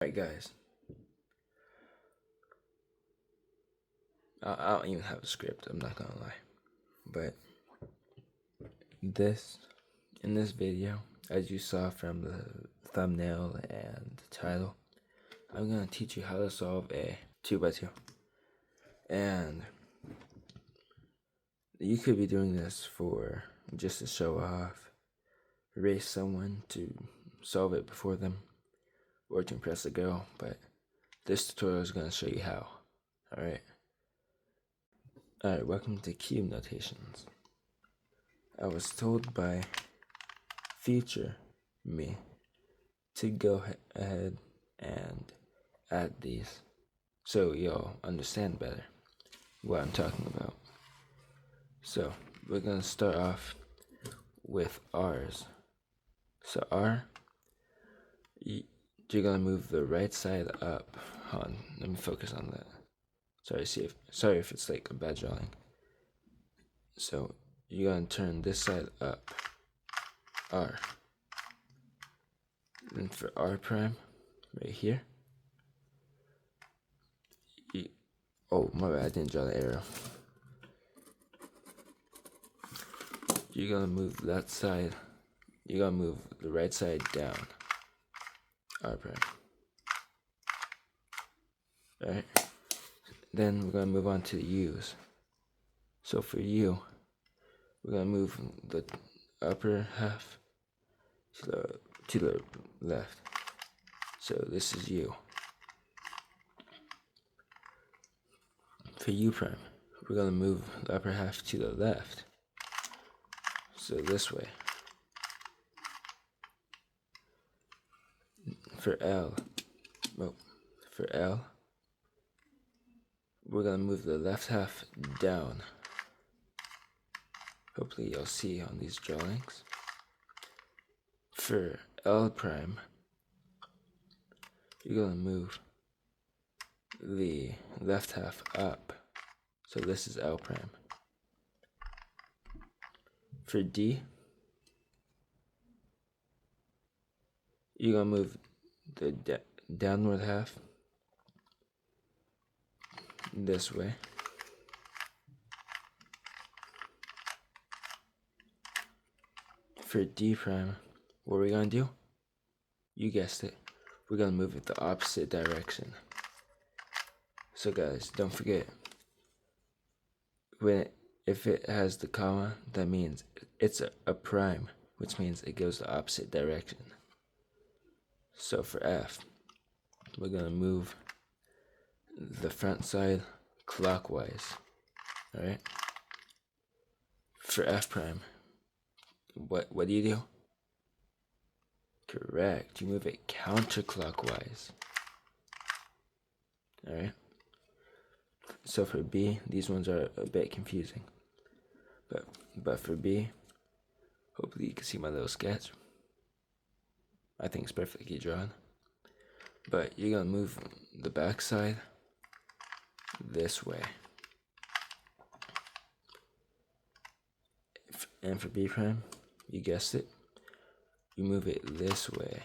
Alright guys, I don't even have a script, I'm not gonna lie. But in this video, as you saw from the thumbnail and the title, I'm gonna teach you how to solve a 2x2. And you could be doing this for just to show off, race someone to solve it before them, or to impress a girl, but this tutorial is gonna show you how. Alright, welcome to cube notations. I was told by future me to go ahead and add these so you'll understand better what I'm talking about. So we're gonna start off with R's. So R, you're gonna move the right side up. Hold on, let me focus on that. Sorry if it's like a bad drawing. So you're gonna turn this side up, R. Then for R prime, right here. Oh my bad, I didn't draw the arrow. You're gonna move that side. You're gonna move the right side down, R prime. Alright. Then we're gonna move on to the U's. So for U, we're gonna move the upper half to the left. So this is U. For U prime, we're gonna move the upper half to the left. So this way. For L, we're gonna move the left half down. Hopefully you'll see on these drawings. For L prime, you're gonna move the left half up. So this is L prime. For D, you're gonna move the downward half this way. For D prime, what are we gonna do? You guessed it. We're gonna move it the opposite direction. So guys, don't forget, if it has the comma, that means it's a prime, which means it goes the opposite direction. So for F, we're gonna move the front side clockwise. Alright? For F prime, what do you do? Correct, you move it counterclockwise. Alright? So for B, these ones are a bit confusing. But for B, hopefully you can see my little sketch. I think it's perfectly drawn. But you're gonna move the back side this way. And for B prime, you guessed it, you move it this way.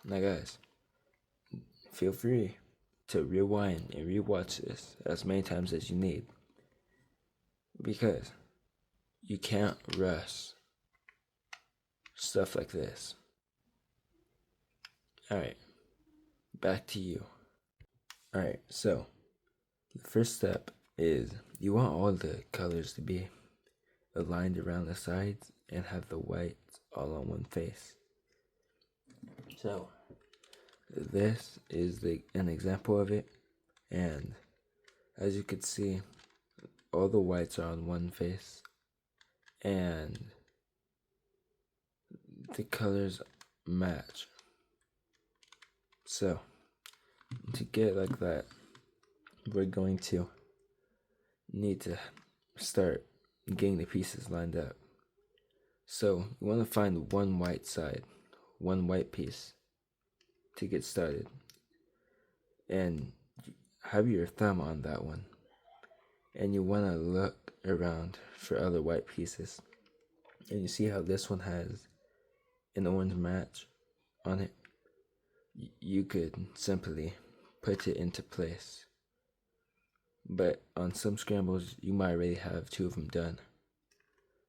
Now guys, feel free to rewind and rewatch this as many times as you need, because you can't rush stuff like this. Alright, back to you. Alright, so the first step is you want all the colors to be aligned around the sides and have the whites all on one face. So this is an example of it, and as you can see, all the whites are on one face and the colors match. So to get like that, we're going to need to start getting the pieces lined up. So you want to find one white side, one white piece to get started, and have your thumb on that one, and you want to look around for other white pieces, and you see how this one has an orange match on it. you could simply put it into place. But on some scrambles, you might already have 2 of them done.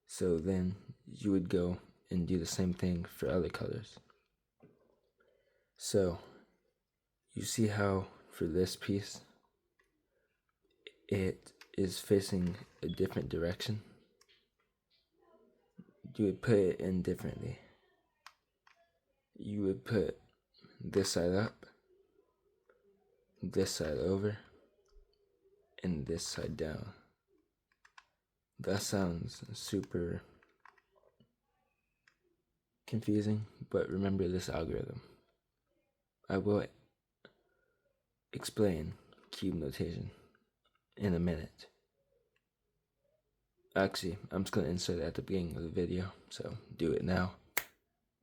So then you would go and do the same thing for other colors. So you see how for this piece, it is facing a different direction? You would put it in differently. You would put this side up, this side over, and this side down. That sounds super confusing, but remember this algorithm. I will explain cube notation in a minute. Actually, I'm just going to insert it at the beginning of the video, so do it now.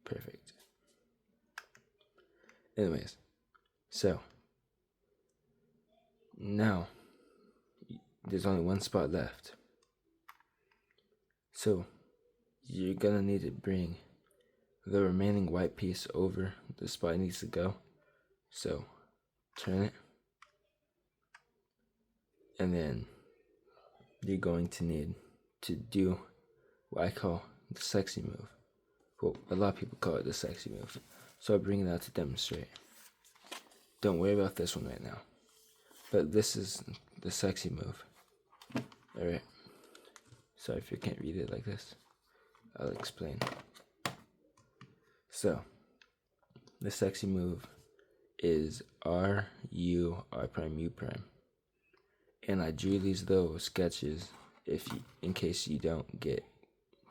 Perfect. Anyways, so now there's only one spot left. So you're going to need to bring the remaining white piece over the spot it needs to go. So turn it, and then you're going to need to do what I call the sexy move. Well, a lot of people call it the sexy move, so I'll bring it out to demonstrate. Don't worry about this one right now, but this is the sexy move. Alright, sorry if you can't read it like this, I'll explain. So the sexy move is R, U, R prime, U prime. And I drew these little sketches in case you don't get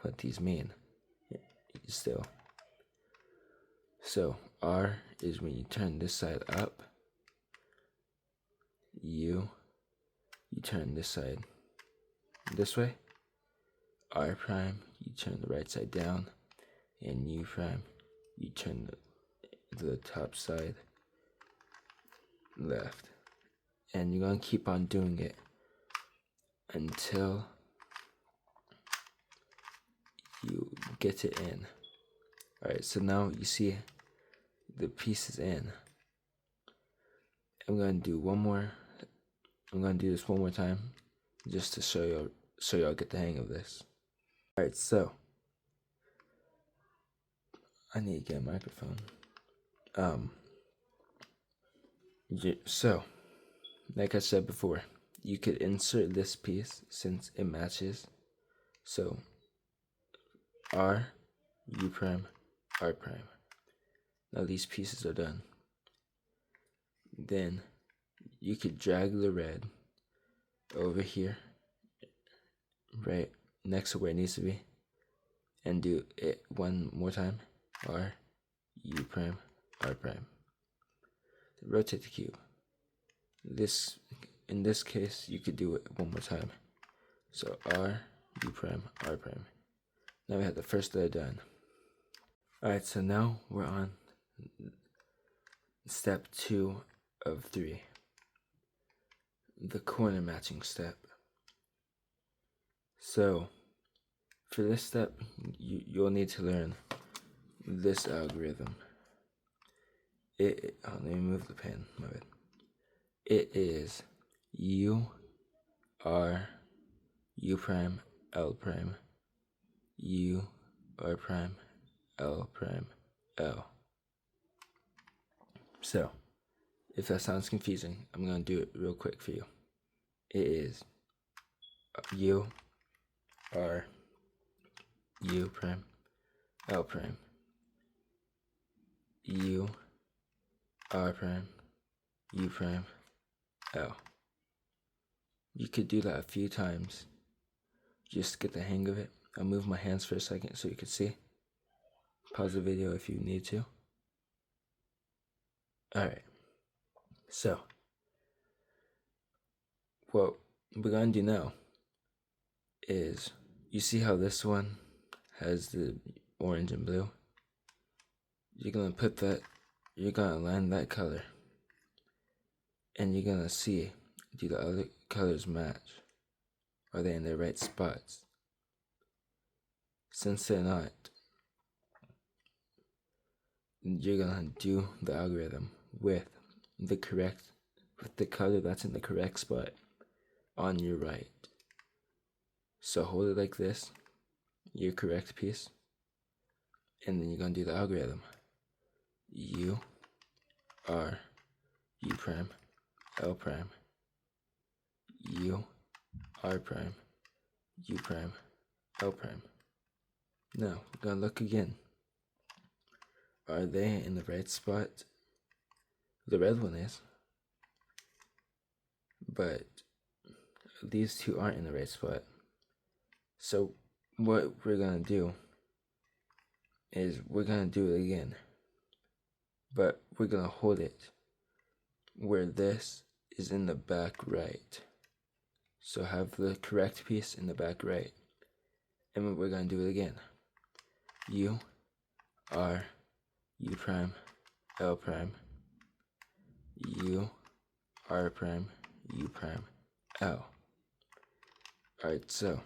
what these mean still. So R is when you turn this side up. U, you turn this side this way. R prime, you turn the right side down. And U prime, you turn the top side left. And you're going to keep on doing it until you get it in. Alright, so now you see the piece is in. I'm going to do this one more time just to show y'all get the hang of this. Alright, so I need to get a microphone. So like I said before, you could insert this piece since it matches. So R, U prime, R prime. Now these pieces are done. Then you could drag the red over here, right next to where it needs to be, and do it one more time. R, U prime, R prime. Rotate the cube. In this case, you could do it one more time. So R, U prime, R prime. Now we have the first layer done. Alright, so now we're on step 2 of 3. The corner matching step. So for this step, you'll need to learn this algorithm. Let me move the pen, my bad. It is U, R, U prime, L prime, U, R prime, L prime, L. So, if that sounds confusing, I'm going to do it real quick for you. It is U, R, U prime, L prime, U, R prime, U prime, L. You could do that a few times just to get the hang of it. I'll move my hands for a second so you can see. Pause the video if you need to. Alright, so what we're going to do now is, you see how this one has the orange and blue? You're going to align that color, and you're going to see, do the other colors match? Are they in their right spots? Since they're not, you're gonna do the algorithm with the color that's in the correct spot on your right. So hold it like this, your correct piece, and then you're gonna do the algorithm. U, R, U prime, L prime, U, R prime, U prime, L prime. Now, we're gonna look again. Are they in the right spot? The red one is. But these two aren't in the right spot. So what we're gonna do is we're gonna do it again. But we're gonna hold it where this is in the back right. So have the correct piece in the back right. And we're gonna do it again. U, R, U prime, L prime, U, R prime, U prime, L. Alright, so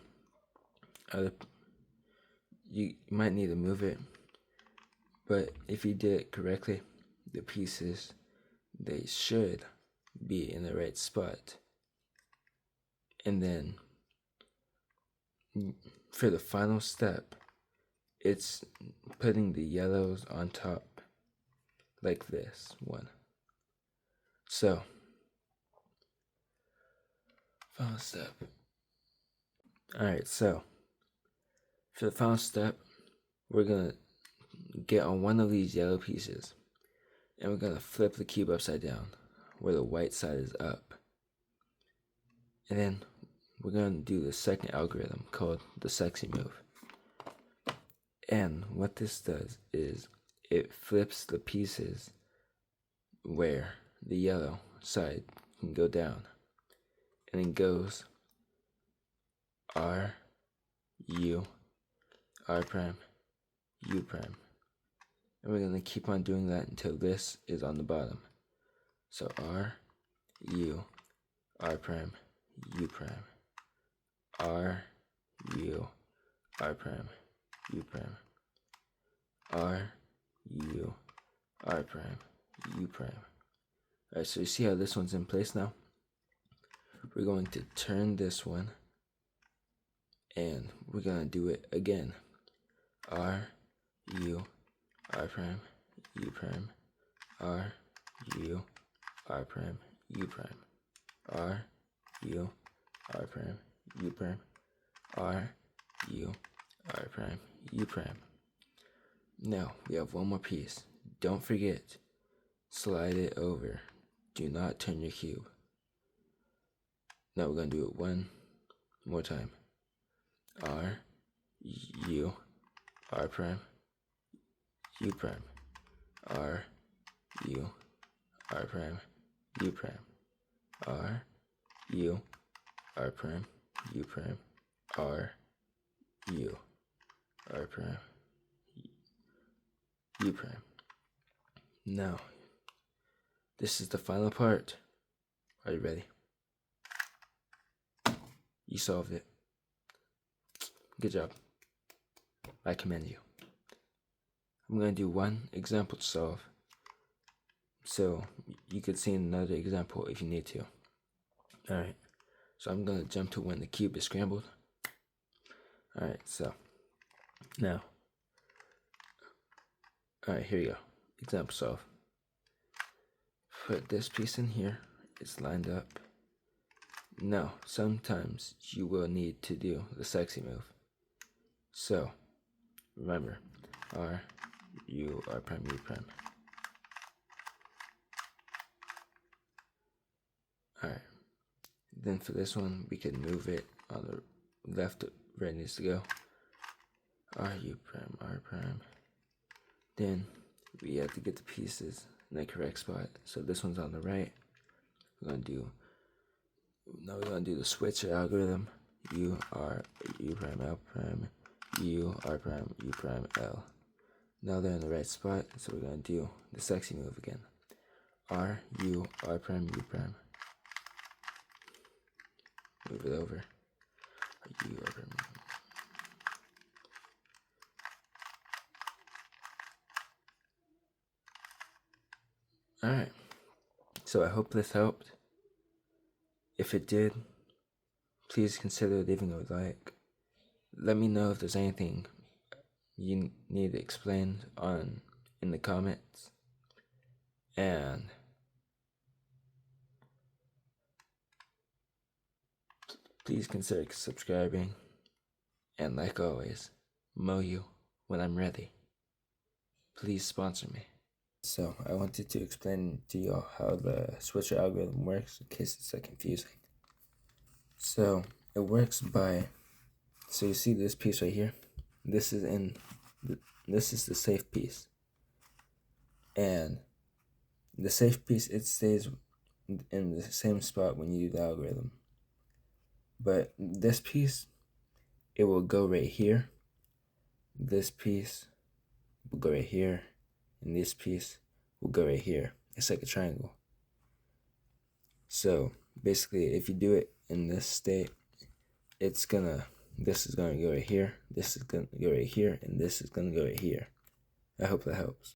you might need to move it, but if you did it correctly, the pieces, they should be in the right spot. And then for the final step, it's putting the yellows on top like this one. So final step. Alright, so for the final step, we're gonna get on one of these yellow pieces and we're gonna flip the cube upside down where the white side is up. And then we're gonna do the second algorithm called the sexy move. And what this does is it flips the pieces where the yellow side can go down. And it goes R, U, R prime, U prime. And we're going to keep on doing that until this is on the bottom. So R, U, R prime, U prime, R, U, R prime, U prime, R, U, R prime, U prime. Alright, so you see how this one's in place now? We're going to turn this one and we're going to do it again. R, U, R prime, U prime, R, U, R prime, U prime, R, U, R prime, U prime, R, U, R prime, U prime. Now we have one more piece. Don't forget, slide it over. Do not turn your cube. Now we're going to do it one more time. R, U, R prime, U prime, R, U, R prime, U prime, R, U, R prime, U prime, R, U, R prime, U prime. Now, this is the final part. Are you ready? You solved it. Good job. I commend you. I'm going to do one example to solve. So you could see another example if you need to. Alright, so I'm going to jump to when the cube is scrambled. Alright, so now. Alright, here you go. Example solve. Put this piece in here. It's lined up. Now, sometimes you will need to do the sexy move. So, remember, R, U, R prime, U prime. Alright, then for this one, we can move it on the left where it needs to go. R, U prime, R prime. Then, we have to get the pieces in the correct spot. So this one's on the right. Now we're gonna do the switcher algorithm. U, R, U prime, L prime, U, R prime, U prime, L. Now they're in the right spot, so we're gonna do the sexy move again. R, U, R prime, U prime. Move it over. U, R prime. Alright, so I hope this helped. If it did, please consider leaving a like. Let me know if there's anything you need explained in the comments. And please consider subscribing. And like always, Moyu when I'm ready. Please sponsor me. So I wanted to explain to y'all how the switcher algorithm works in case it's confusing. So it works by, so you see this piece right here? This is the safe piece. And the safe piece, it stays in the same spot when you do the algorithm. But this piece, it will go right here. This piece will go right here. And this piece will go right here. It's like a triangle. So basically, if you do it in this state, this is gonna go right here, this is gonna go right here, and this is gonna go right here. I hope that helps.